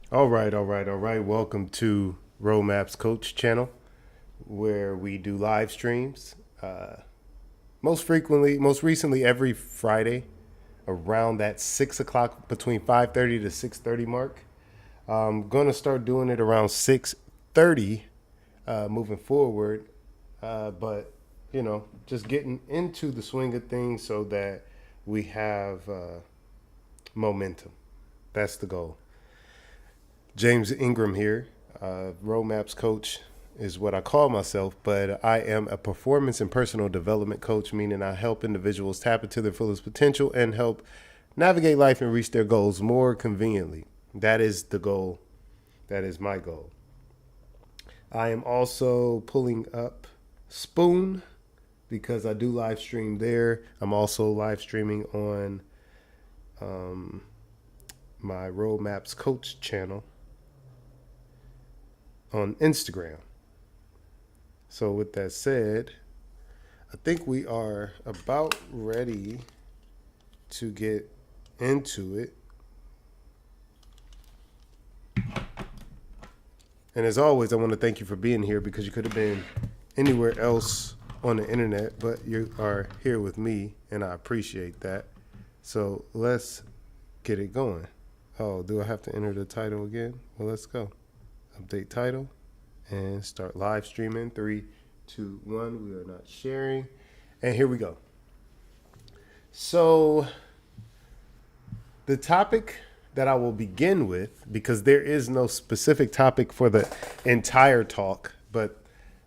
All right. Welcome to Roadmaps Coach channel, where we do live streams. Most recently, every Friday, around that 6 o'clock, between 5:30 to 6:30 mark. I'm gonna start doing it around 6:30, moving forward. But just getting into the swing of things so that we have momentum. That's the goal. James Ingram here. Roadmaps coach is what I call myself, but I am a performance and personal development coach, meaning I help individuals tap into their fullest potential and help navigate life and reach their goals more conveniently. That is the goal. That is my goal. I am also pulling up Spoon because I do live stream there. I'm also live streaming on my Roadmaps Coach channel on Instagram. So, with that said, I think we are about ready to get into it. And as always, I want to thank you for being here because you could have been anywhere else on the internet, but you are here with me, and I appreciate that. So, let's get it going. Oh, do I have to enter the title again? Well, let's go. Update title and start live streaming. 3, 2, 1. We are not sharing. And here we go. So, the topic that I will begin with, because there is no specific topic for the entire talk, but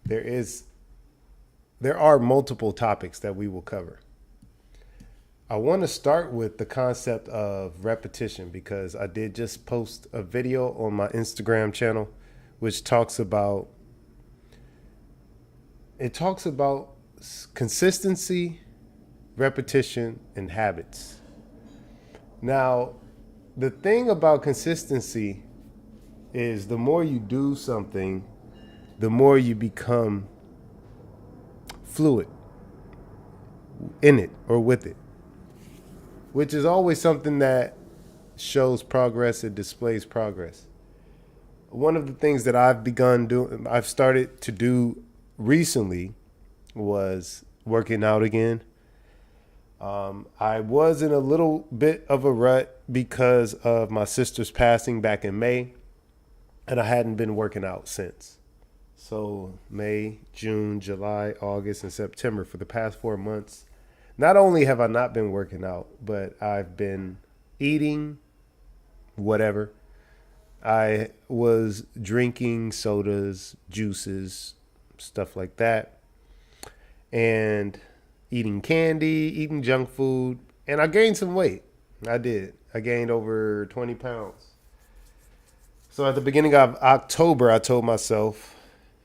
there are multiple topics that we will cover. I want to start with the concept of repetition because I did just post a video on my Instagram channel which talks about consistency, repetition, and habits. Now, the thing about consistency is the more you do something, the more you become fluid in it or with it, which is always something that shows progress, it displays progress. One of the things that I've started to do recently was working out again. I was in a little bit of a rut because of my sister's passing back in May, and I hadn't been working out since. So May, June, July, August, and September, for the past 4 months, not only have I not been working out, but I've been eating whatever. I was drinking sodas, juices, stuff like that, and eating candy, eating junk food, and I gained some weight. I did. I gained over 20 pounds. So at the beginning of October, I told myself,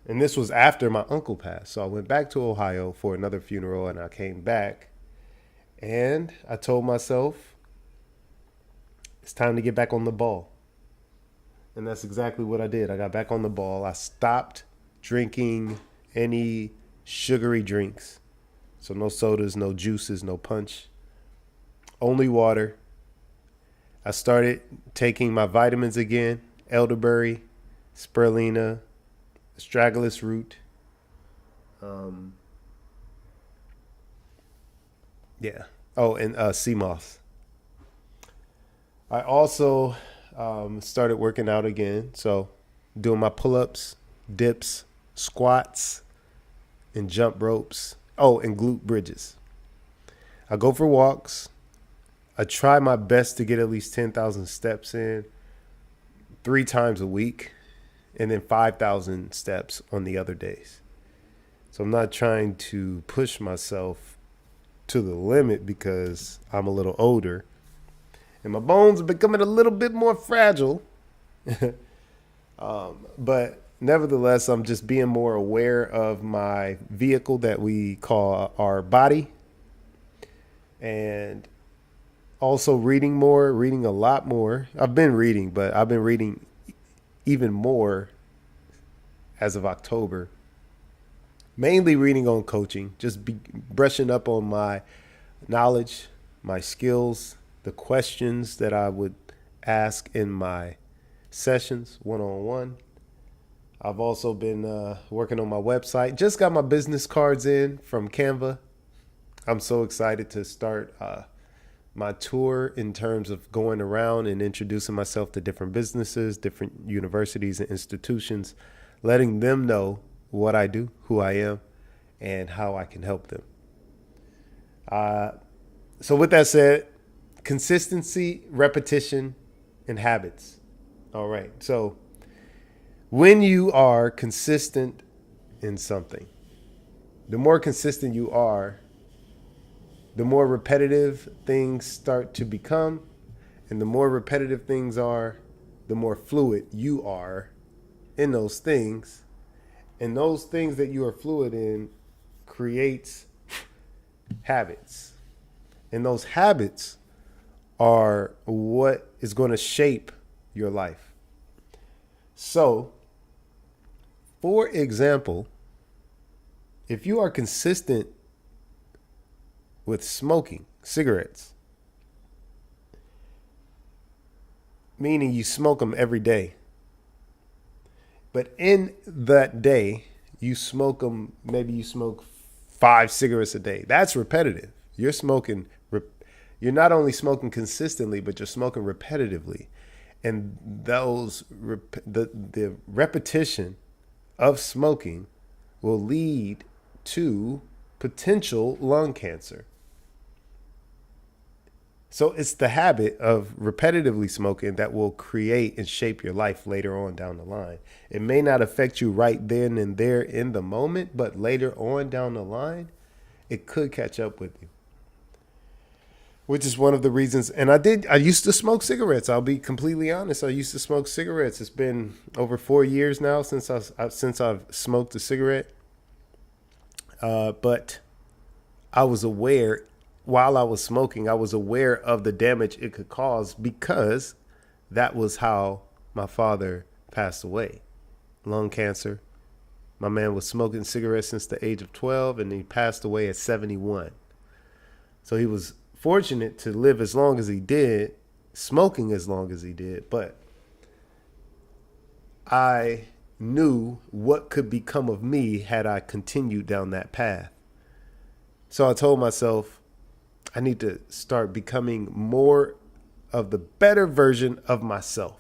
and this was after my uncle passed. So I went back to Ohio for another funeral, and I came back, and I told myself, it's time to get back on the ball. And that's exactly what I did. I got back on the ball. I stopped drinking any sugary drinks. So no sodas, no juices, no punch, only water. I started taking my vitamins again, elderberry, spirulina, astragalus root. Yeah. Oh, and sea moss. I also started working out again. So doing my pull-ups, dips, squats, and jump ropes. Oh, and glute bridges. I go for walks. I try my best to get at least 10,000 steps in 3 times a week, and then 5,000 steps on the other days. So I'm not trying to push myself to the limit because I'm a little older and my bones are becoming a little bit more fragile. But nevertheless, I'm just being more aware of my vehicle that we call our body, and also reading more, reading a lot more. I've been reading, but I've been reading even more as of October. Mainly reading on coaching, brushing up on my knowledge, my skills, the questions that I would ask in my sessions, one-on-one. I've also been working on my website. Just got my business cards in from Canva. I'm so excited to start my tour in terms of going around and introducing myself to different businesses, different universities and institutions, letting them know what I do, who I am, and how I can help them. So with that said, consistency, repetition, and habits. All right. So when you are consistent in something, the more consistent you are, the more repetitive things start to become. And the more repetitive things are, the more fluid you are in those things. And those things that you are fluid in creates habits. And those habits are what is going to shape your life. So, for example, if you are consistent with smoking cigarettes, meaning you smoke them every day, but in that day, you smoke them, maybe you smoke 5 cigarettes a day. That's repetitive. You're you're not only smoking consistently, but you're smoking repetitively. And the repetition of smoking will lead to potential lung cancer. So it's the habit of repetitively smoking that will create and shape your life later on down the line. It may not affect you right then and there in the moment, but later on down the line, it could catch up with you. Which is one of the reasons. And I used to smoke cigarettes. I'll be completely honest. I used to smoke cigarettes. It's been over 4 years now since I've smoked a cigarette. But I was aware while I was smoking, I was aware of the damage it could cause because that was how my father passed away. Lung cancer. My man was smoking cigarettes since the age of 12 and he passed away at 71. So he was fortunate to live as long as he did, smoking as long as he did, but I knew what could become of me had I continued down that path. So I told myself, I need to start becoming more of the better version of myself.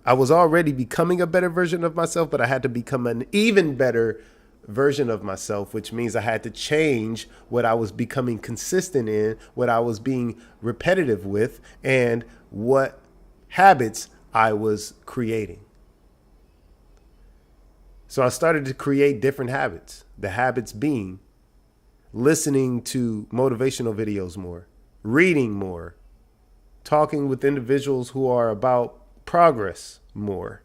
I was already becoming a better version of myself, but I had to become an even better version of myself, which means I had to change what I was becoming consistent in, what I was being repetitive with, and what habits I was creating. So I started to create different habits. The habits being listening to motivational videos more, reading more, talking with individuals who are about progress more.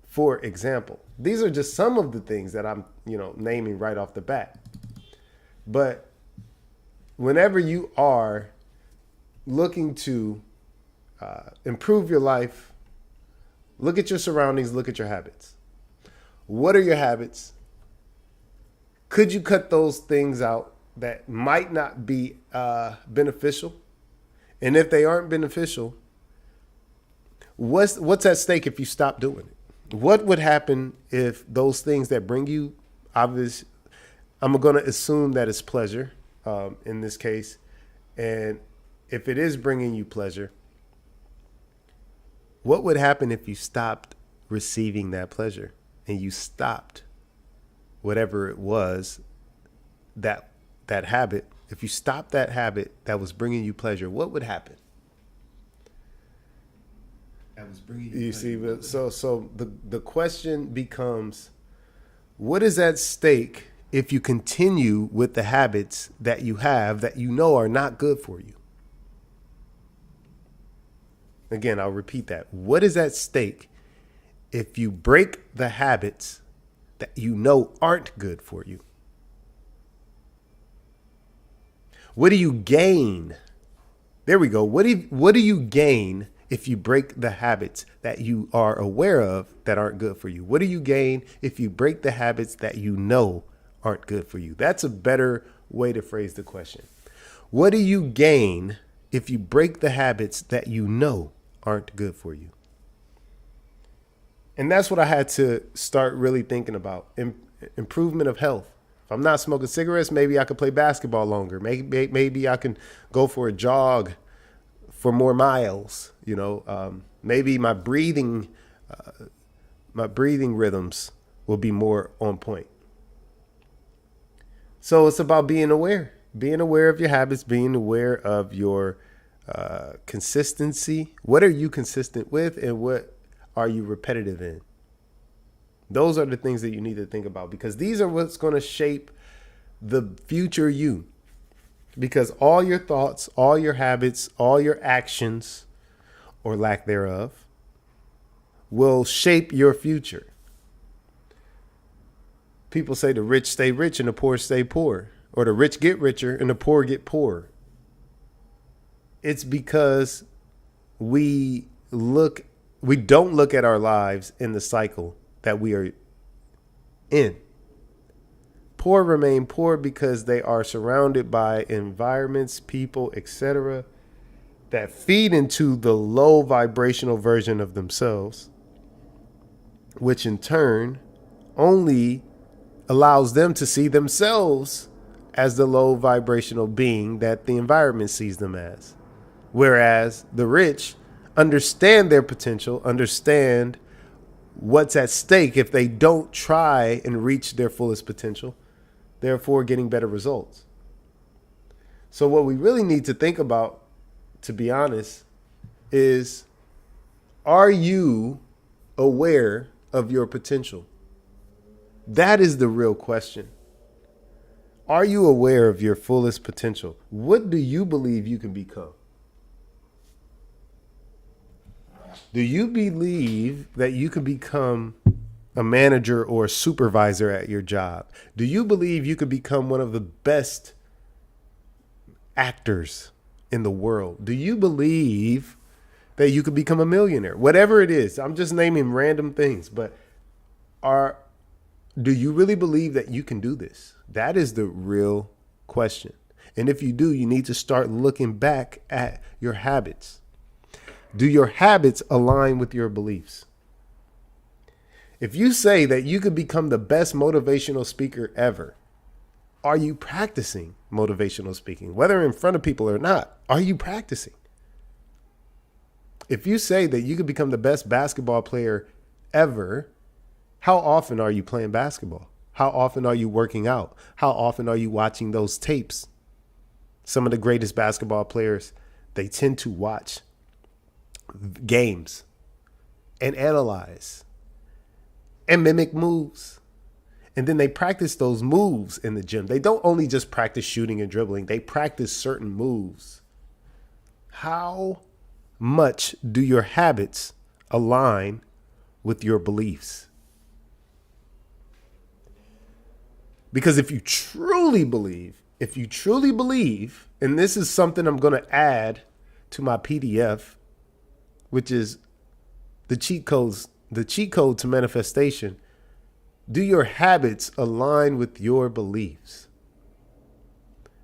For example, these are just some of the things that I'm, naming right off the bat. But whenever you are looking to improve your life, look at your surroundings, look at your habits. What are your habits? Could you cut those things out that might not be beneficial? And if they aren't beneficial, what's at stake if you stop doing it? What would happen if those things that bring you obvious, I'm going to assume that it's pleasure in this case. And if it is bringing you pleasure, what would happen if you stopped receiving that pleasure and you stopped whatever it was, that habit? If you stopped that habit that was bringing you pleasure, what would happen? You see, so the question becomes, what is at stake if you continue with the habits that you have that you know are not good for you? Again, I'll repeat that. What is at stake if you break the habits that you know aren't good for you? What do you gain? There we go. What do you gain if you break the habits that you are aware of that aren't good for you? What do you gain if you break the habits that you know aren't good for you? That's a better way to phrase the question. What do you gain if you break the habits that you know aren't good for you? And that's what I had to start really thinking about. Improvement of health. If I'm not smoking cigarettes, maybe I could play basketball longer. Maybe I can go for a jog for more miles. Maybe my breathing rhythms will be more on point. So it's about being aware of your habits, being aware of your consistency. What are you consistent with, and what are you repetitive in? Those are the things that you need to think about, because these are what's going to shape the future you. Because all your thoughts, all your habits, all your actions, or lack thereof, will shape your future. People say the rich stay rich and the poor stay poor, or the rich get richer and the poor get poorer. It's because we don't look at our lives in the cycle that we are in. Poor remain poor because they are surrounded by environments, people, etc., that feed into the low vibrational version of themselves, which in turn only allows them to see themselves as the low vibrational being that the environment sees them as. Whereas the rich understand their potential, understand what's at stake if they don't try and reach their fullest potential, therefore getting better results. So what we really need to think about, to be honest, is, are you aware of your potential? That is the real question. Are you aware of your fullest potential? What do you believe you can become? Do you believe that you can become a manager or a supervisor at your job? Do you believe you could become one of the best actors in the world? Do you believe that you could become a millionaire? Whatever it is, I'm just naming random things, but do you really believe that you can do this? That is the real question. And if you do, you need to start looking back at your habits. Do your habits align with your beliefs? If you say that you could become the best motivational speaker ever, are you practicing motivational speaking? Whether in front of people or not, are you practicing? If you say that you could become the best basketball player ever, how often are you playing basketball? How often are you working out? How often are you watching those tapes? Some of the greatest basketball players, they tend to watch games and analyze and mimic moves. And then they practice those moves in the gym. They don't only just practice shooting and dribbling. They practice certain moves. How much do your habits align with your beliefs? Because if you truly believe, and this is something I'm going to add to my PDF, which is the cheat code to manifestation. Do your habits align with your beliefs?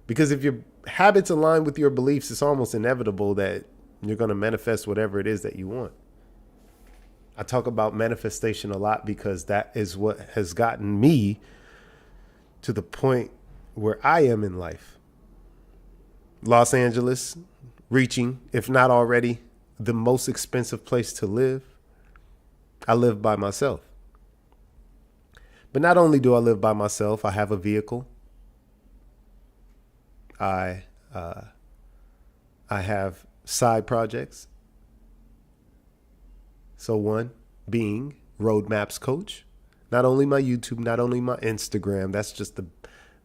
Because if your habits align with your beliefs, it's almost inevitable that you're going to manifest whatever it is that you want. I talk about manifestation a lot because that is what has gotten me to the point where I am in life. Los Angeles, reaching, if not already, the most expensive place to live. I live by myself. But not only do I live by myself, I have a vehicle. I have side projects. So one being Roadmaps Coach. Not only my YouTube, not only my Instagram, that's just the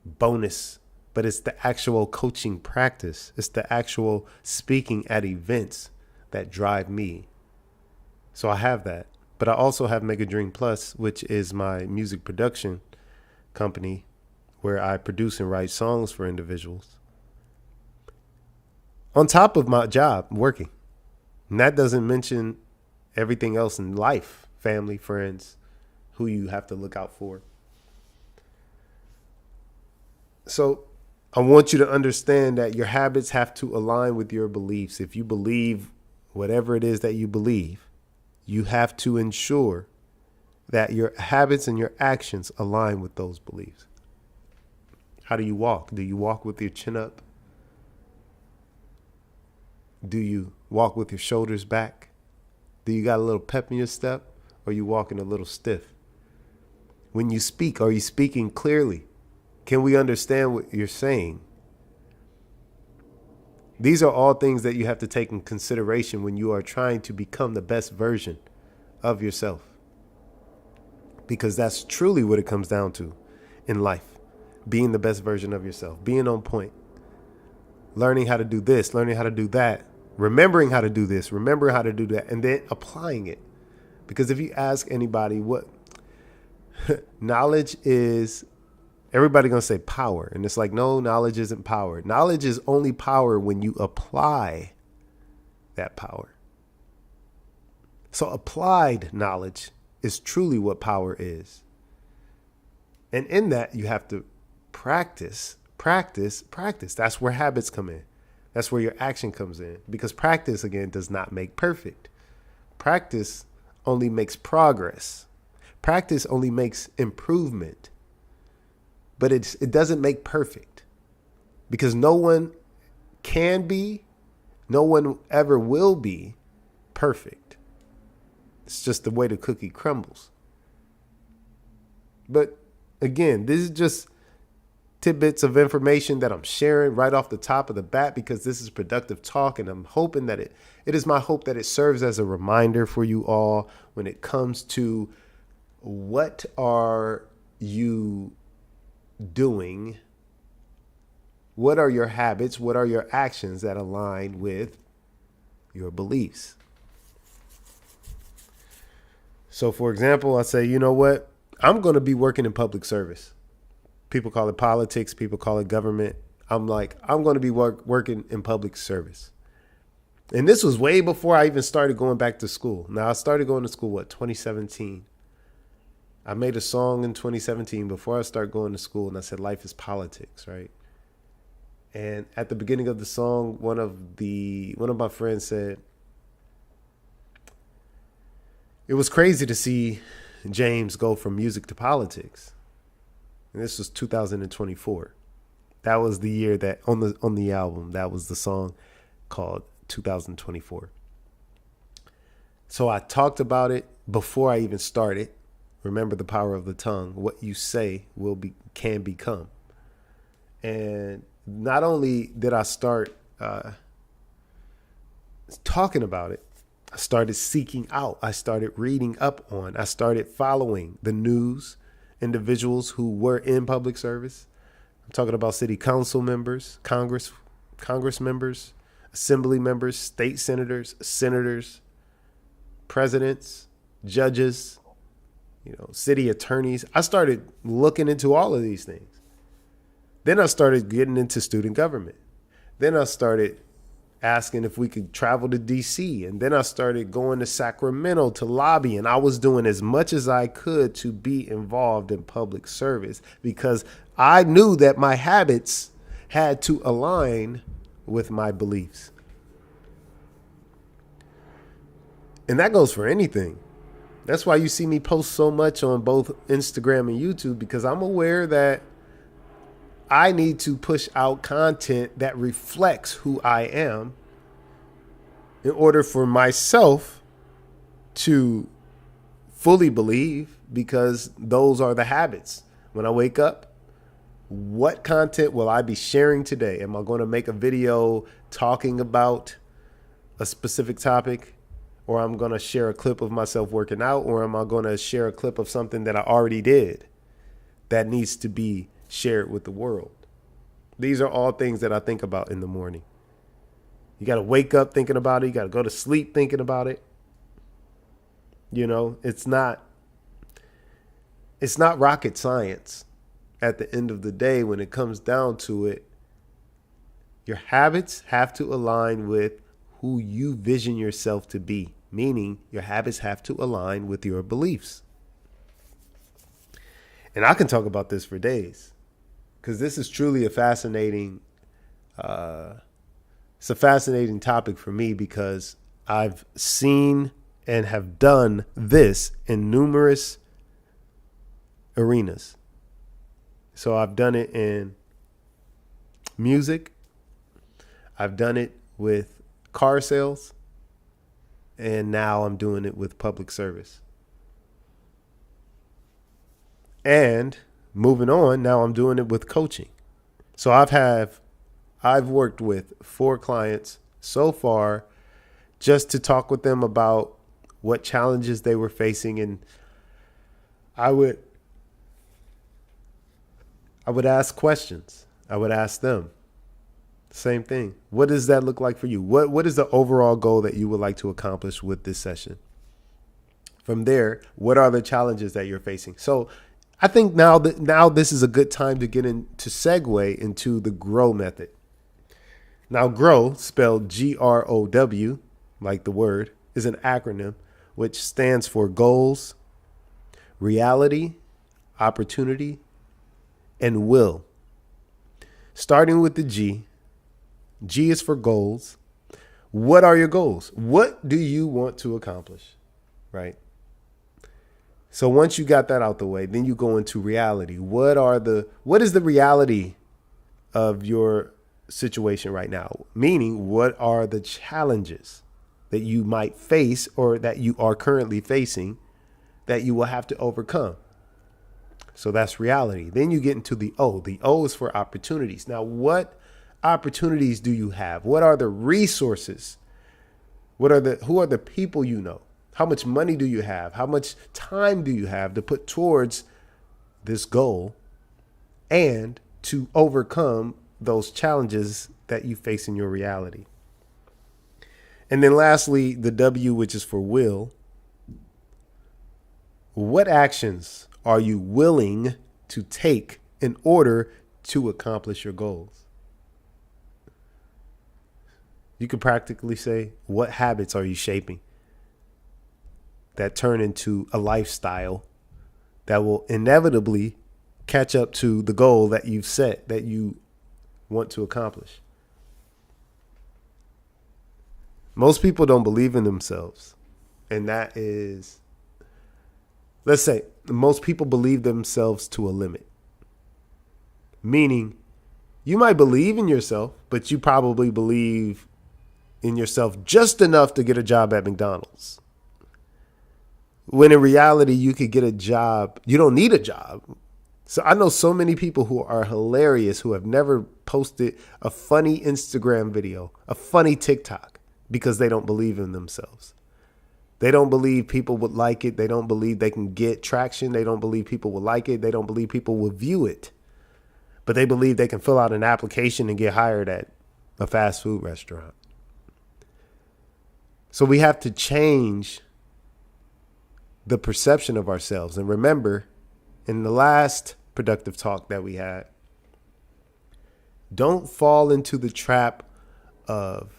bonus, but it's the actual coaching practice. It's the actual speaking at events that drive me. So I have that. But I also have Mega Dream Plus, which is my music production company where I produce and write songs for individuals. On top of my job, working. And that doesn't mention everything else in life, family, friends, who you have to look out for. So I want you to understand that your habits have to align with your beliefs. If you believe whatever it is that you believe, you have to ensure that your habits and your actions align with those beliefs. How do you walk? Do you walk with your chin up? Do you walk with your shoulders back? Do you got a little pep in your step? Or are you walking a little stiff? When you speak, are you speaking clearly? Can we understand what you're saying? These are all things that you have to take in consideration when you are trying to become the best version of yourself. Because that's truly what it comes down to in life. Being the best version of yourself, being on point, learning how to do this, learning how to do that, remembering how to do this, remembering how to do that, and then applying it. Because if you ask anybody what knowledge is, everybody gonna say power. And it's like, no, knowledge isn't power. Knowledge is only power when you apply that power. So applied knowledge is truly what power is. And in that, you have to practice. That's where habits come in. That's where your action comes in. Because practice, again, does not make perfect. Practice only makes progress. Practice only makes improvement. But it doesn't make perfect. Because no one can be, no one ever will be perfect. It's just the way the cookie crumbles. But again, this is just tidbits of information that I'm sharing right off the top of the bat because this is productive talk, and I'm hoping that it is my hope that it serves as a reminder for you all when it comes to what are you doing? What are your habits? What are your actions that align with your beliefs? So, for example, I say, you know what? I'm going to be working in public service. People call it politics. People call it government. I'm like, I'm going to be working in public service. And this was way before I even started going back to school. Now, I started going to school, 2017. I made a song in 2017 before I started going to school, and I said, life is politics, right? And at the beginning of the song, one of my friends said, it was crazy to see James go from music to politics. And this was 2024. That was the year that on the album, that was the song called 2024. So I talked about it before I even started. Remember the power of the tongue. What you say can become. And not only did I start talking about it, I started seeking out. I started reading up on. I started following the news, individuals who were in public service. I'm talking about city council members, Congress members, assembly members, state senators, presidents, judges, city attorneys. I started looking into all of these things. Then I started getting into student government. Then I started asking if we could travel to DC. And then I started going to Sacramento to lobby. And I was doing as much as I could to be involved in public service because I knew that my habits had to align with my beliefs. And that goes for anything. That's why you see me post so much on both Instagram and YouTube, because I'm aware that I need to push out content that reflects who I am in order for myself to fully believe, because those are the habits. When I wake up, what content will I be sharing today? Am I going to make a video talking about a specific topic? Or I'm going to share a clip of myself working out? Or am I going to share a clip of something that I already did that needs to be shared with the world? These are all things that I think about in the morning. You got to wake up thinking about it. You got to go to sleep thinking about it. It's not rocket science. At the end of the day, when it comes down to it, your habits have to align with who you vision yourself to be, meaning your habits have to align with your beliefs. And I can talk about this for days, because this is truly a fascinating topic for me, because I've seen and have done this in numerous arenas. So I've done it in music. I've done it with car sales. And now I'm doing it with public service. And moving on, now I'm doing it with coaching. So I've worked with 4 clients so far just to talk with them about what challenges they were facing. And I would ask questions. I would ask them. Same thing. What does that look like for you? What is the overall goal that you would like to accomplish with this session? From there, what are the challenges that you're facing? So I think now this is a good time to get into segue into the GROW method. Now, GROW, spelled GROW, like the word, is an acronym which stands for goals, reality, opportunity, and will. Starting with the G. G is for goals. What are your goals? What do you want to accomplish? Right? So once you got that out the way, then you go into reality. What is the reality of your situation right now? Meaning, what are the challenges that you might face or that you are currently facing that you will have to overcome? So that's reality. Then you get into the O. The O is for opportunities. Now, what opportunities do you have? What are the resources? Who are the people you know? How much money do you have? How much time do you have to put towards this goal and to overcome those challenges that you face in your reality? And then lastly, the W, which is for will. What actions are you willing to take in order to accomplish your goals? You could practically say, what habits are you shaping that turn into a lifestyle that will inevitably catch up to the goal that you've set, that you want to accomplish? Most people don't believe in themselves. And that is, let's say, most people believe themselves to a limit. Meaning, you might believe in yourself, but you probably believe in yourself just enough to get a job at McDonald's. When in reality, you could get a job. You don't need a job. So I know so many people who are hilarious who have never posted a funny Instagram video, a funny TikTok, because they don't believe in themselves. They don't believe people would like it. They don't believe they can get traction. They don't believe people will like it. They don't believe people will view it. But they believe they can fill out an application and get hired at a fast food restaurant. So we have to change the perception of ourselves. And remember, in the last productive talk that we had, don't fall into the trap of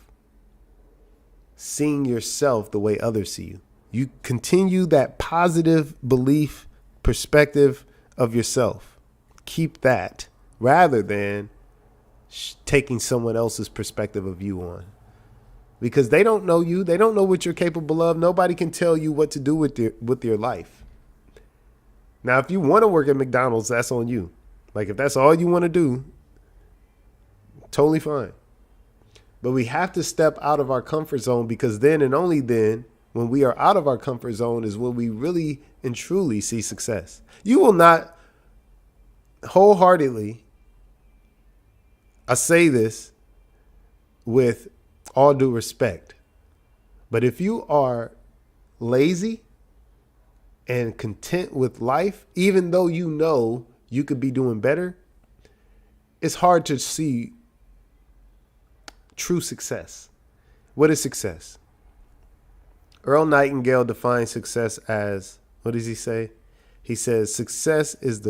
seeing yourself the way others see you. You continue that positive belief perspective of yourself. Keep that rather than taking someone else's perspective of you on. Because they don't know you. They don't know what you're capable of. Nobody can tell you what to do with your life. Now, if you want to work at McDonald's, that's on you. Like, if that's all you want to do, totally fine. But we have to step out of our comfort zone, because then and only then, when we are out of our comfort zone, is when we really and truly see success. You will not wholeheartedly, I say this with all due respect, but if you are lazy and content with life, even though you know you could be doing better, it's hard to see true success. What is success? Earl Nightingale defines success as, what does he say? He says success is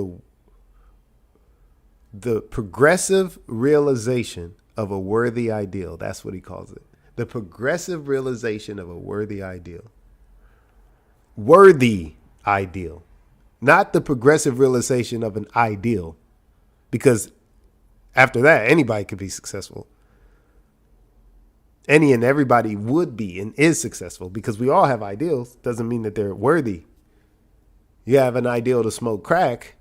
the progressive realization of a worthy ideal. That's what he calls it. The progressive realization of a worthy ideal. Worthy ideal. Not the progressive realization of an ideal. Because after that, anybody could be successful. Any and everybody would be and is successful, because we all have ideals. Doesn't mean that they're worthy. You have an ideal to smoke crack,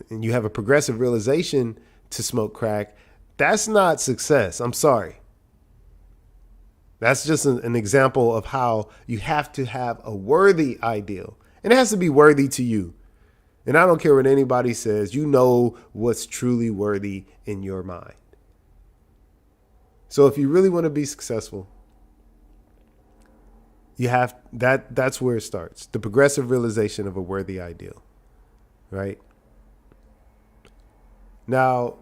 and you have a progressive realization to smoke crack, that's not success. I'm sorry. That's just an example of how you have to have a worthy ideal. And it has to be worthy to you. And I don't care what anybody says, you know what's truly worthy in your mind. So if you really want to be successful, you have that's where it starts. The progressive realization of a worthy ideal. Right? Now,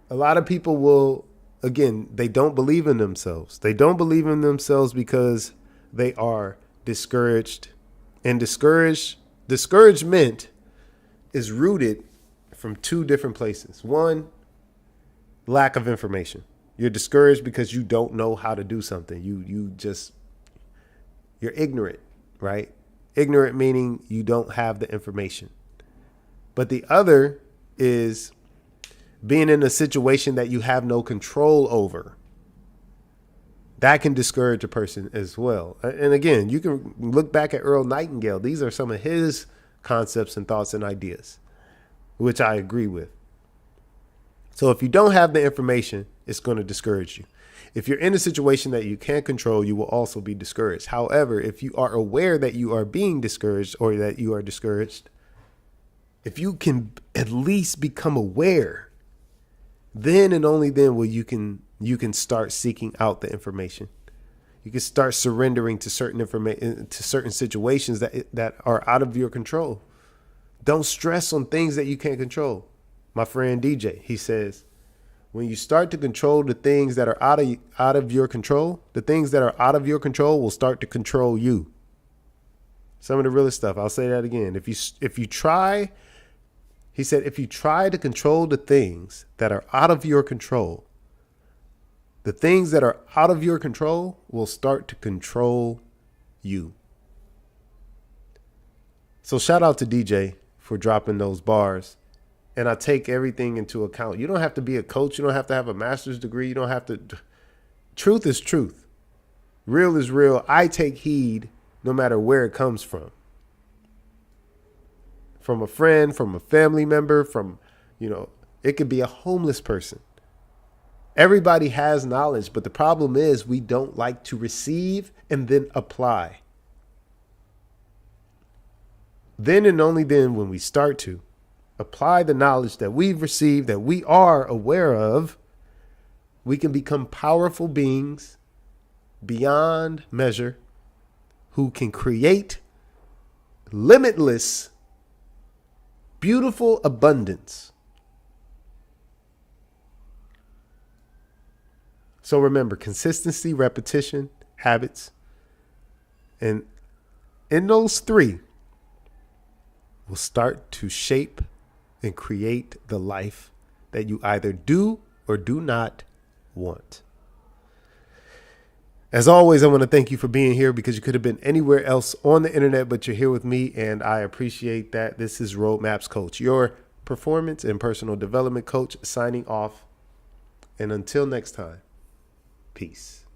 a lot of people will, again, they don't believe in themselves. They don't believe in themselves because they are discouraged. And discouragement is rooted from two different places. One, lack of information. You're discouraged because you don't know how to do something. You're ignorant, right? Ignorant meaning you don't have the information. But the other is being in a situation that you have no control over. That can discourage a person as well. And again, you can look back at Earl Nightingale. These are some of his concepts and thoughts and ideas, which I agree with. So if you don't have the information, it's going to discourage you. If you're in a situation that you can't control, you will also be discouraged. However, if you are aware that you are being discouraged or that you are discouraged, if you can at least become aware, then and only then will you can start seeking out the information. You can start surrendering to certain information, to certain situations that are out of your control. Don't stress on things that you can't control. My friend DJ, he says, when you start to control the things that are out of your control, the things that are out of your control will start to control you. Some of the realest stuff. I'll say that again. If you try, he said, if you try to control the things that are out of your control, the things that are out of your control will start to control you. So shout out to DJ for dropping those bars. And I take everything into account. You don't have to be a coach. You don't have to have a master's degree. You don't have to. Truth is truth. Real is real. I take heed no matter where it comes from. From a friend, from a family member, it could be a homeless person. Everybody has knowledge, but the problem is we don't like to receive and then apply. Then and only then when we start to apply the knowledge that we've received, that we are aware of, we can become powerful beings beyond measure who can create limitless, beautiful abundance. So remember, consistency, repetition, habits, and in those three, will start to shape and create the life that you either do or do not want. As always, I want to thank you for being here because you could have been anywhere else on the internet, but you're here with me, and I appreciate that. This is Roadmaps Coach, your performance and personal development coach, signing off. And until next time, peace.